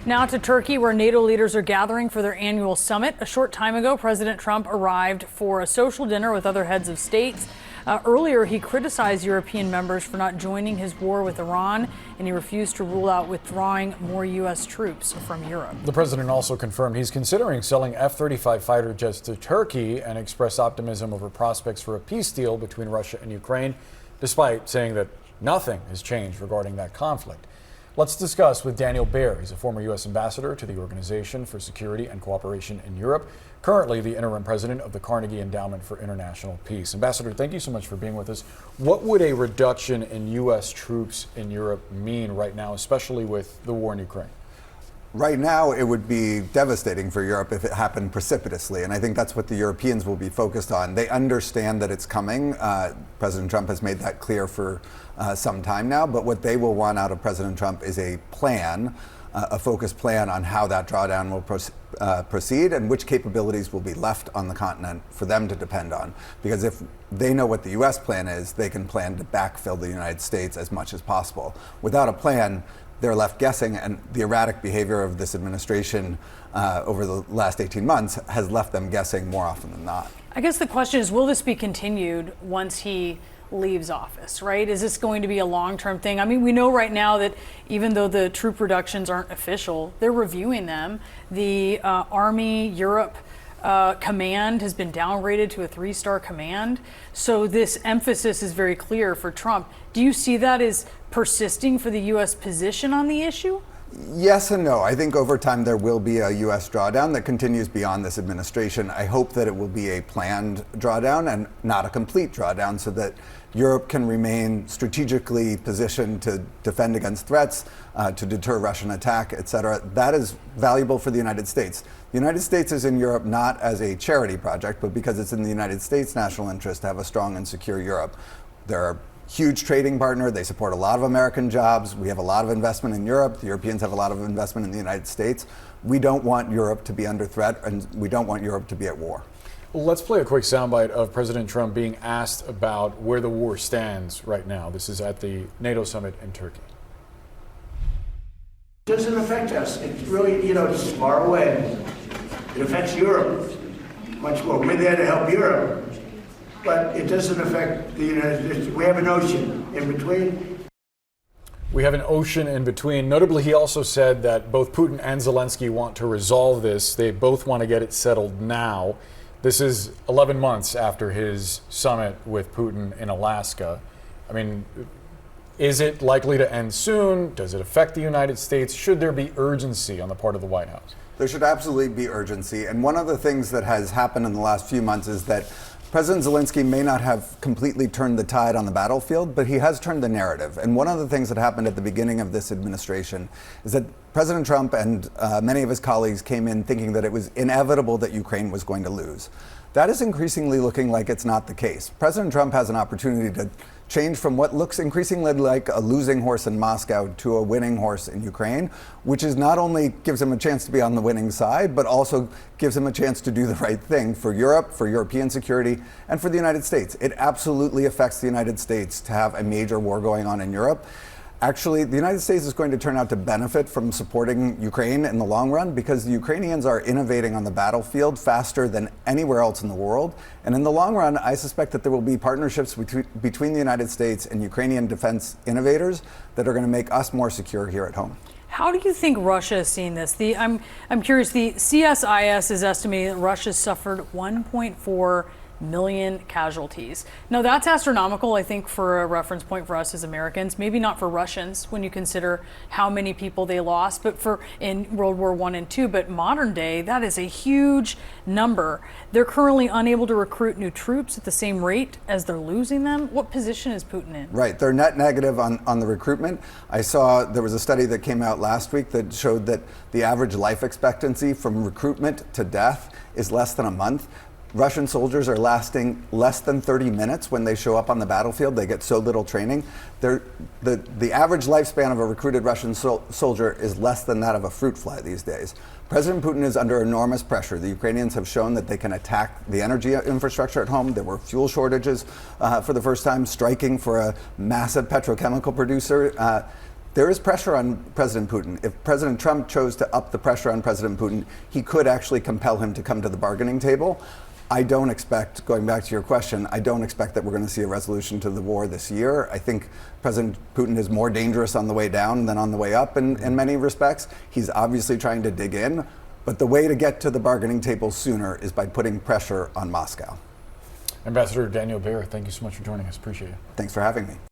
Now to Turkey, where NATO leaders are gathering for their annual summit. A short time ago, President Trump arrived for a social dinner with other heads of states. Earlier, he criticized European members for not joining his war with Iran, and he refused to rule out withdrawing more U.S. troops from Europe. The president also confirmed he's considering selling F-35 fighter jets to Turkey and expressed optimism over prospects for a peace deal between Russia and Ukraine, despite saying that nothing has changed regarding that conflict. Let's discuss with Daniel Baer. He's a former U.S. ambassador to the Organization for Security and Cooperation in Europe, currently the interim president of the Carnegie Endowment for International Peace. Ambassador, thank you so much for being with us. What would a reduction in U.S. troops in Europe mean right now, especially with the war in Ukraine? Right now, it would be devastating for Europe if it happened precipitously, and I think that's what the Europeans will be focused on. They understand that it's coming. President Trump has made that clear for some time now, but what they will want out of President Trump is a plan, a focused plan on how that drawdown will proceed and which capabilities will be left on the continent for them to depend on. Because if they know what the U.S. plan is, they can plan to backfill the United States as much as possible. Without a plan, they're left guessing, and the erratic behavior of this administration over the last 18 months has left them guessing more often than not. I guess the question is, will this be continued once he leaves office, right? Is this going to be a long-term thing? I mean, we know right now that even though the troop reductions aren't official, they're reviewing them. The Army Europe command has been downgraded to a 3-star command. So this emphasis is very clear for Trump. Do you see that as persisting for the U.S. position on the issue? Yes and no. I think over time there will be a U.S. drawdown that continues beyond this administration. I hope that it will be a planned drawdown and not a complete drawdown, so that Europe can remain strategically positioned to defend against threats, to deter Russian attack, etc. That is valuable for the United States. The United States is in Europe not as a charity project, but because it's in the United States' national interest to have a strong and secure Europe. There are huge trading partner. They support a lot of American jobs. We have a lot of investment in Europe. The Europeans have a lot of investment in the United States. We don't want Europe to be under threat, and we don't want Europe to be at war. Let's play a quick soundbite of President Trump being asked about where the war stands right now. This is at the NATO summit in Turkey. It doesn't affect us. It's really, it's far away. It affects Europe much more. We're there to help Europe. But it doesn't affect the United States. We have an ocean in between. We have an ocean in between. Notably, he also said that both Putin and Zelensky want to resolve this. They both want to get it settled now. This is 11 months after his summit with Putin in Alaska. I mean, is it likely to end soon? Does it affect the United States? Should there be urgency on the part of the White House? There should absolutely be urgency. And one of the things that has happened in the last few months is that President Zelensky may not have completely turned the tide on the battlefield, but he has turned the narrative. And one of the things that happened at the beginning of this administration is that President Trump and many of his colleagues came in thinking that it was inevitable that Ukraine was going to lose. That is increasingly looking like it's not the case. President Trump has an opportunity to change from what looks increasingly like a losing horse in Moscow to a winning horse in Ukraine, which is not only gives him a chance to be on the winning side, but also gives him a chance to do the right thing for Europe, for European security, and for the United States. It absolutely affects the United States to have a major war going on in Europe. Actually, the United States is going to turn out to benefit from supporting Ukraine in the long run, because the Ukrainians are innovating on the battlefield faster than anywhere else in the world. And in the long run, I suspect that there will be partnerships between the United States and Ukrainian defense innovators that are going to make us more secure here at home. How do you think Russia is seeing this? I'm curious, the CSIS is estimating that Russia suffered 1.4 million casualties. Now that's astronomical, I think, for a reference point for us as Americans. Maybe not for Russians when you consider how many people they lost, but for in World War I and II. But modern day, that is a huge number. They're currently unable to recruit new troops at the same rate as they're losing them. What position is Putin in? Right, they're net negative on the recruitment. I saw there was a study that came out last week that showed that the average life expectancy from recruitment to death is less than a month. Russian soldiers are lasting less than 30 minutes when they show up on the battlefield. They get so little training. The average lifespan of a recruited Russian soldier is less than that of a fruit fly these days. President Putin is under enormous pressure. The Ukrainians have shown that they can attack the energy infrastructure at home. There were fuel shortages for the first time, striking for a massive petrochemical producer. There is pressure on President Putin. If President Trump chose to up the pressure on President Putin, he could actually compel him to come to the bargaining table. I don't expect, going back to your question, I don't expect that we're going to see a resolution to the war this year. I think President Putin is more dangerous on the way down than on the way up in many respects. He's obviously trying to dig in, but the way to get to the bargaining table sooner is by putting pressure on Moscow. Ambassador Daniel Baer, thank you so much for joining us. Appreciate it. Thanks for having me.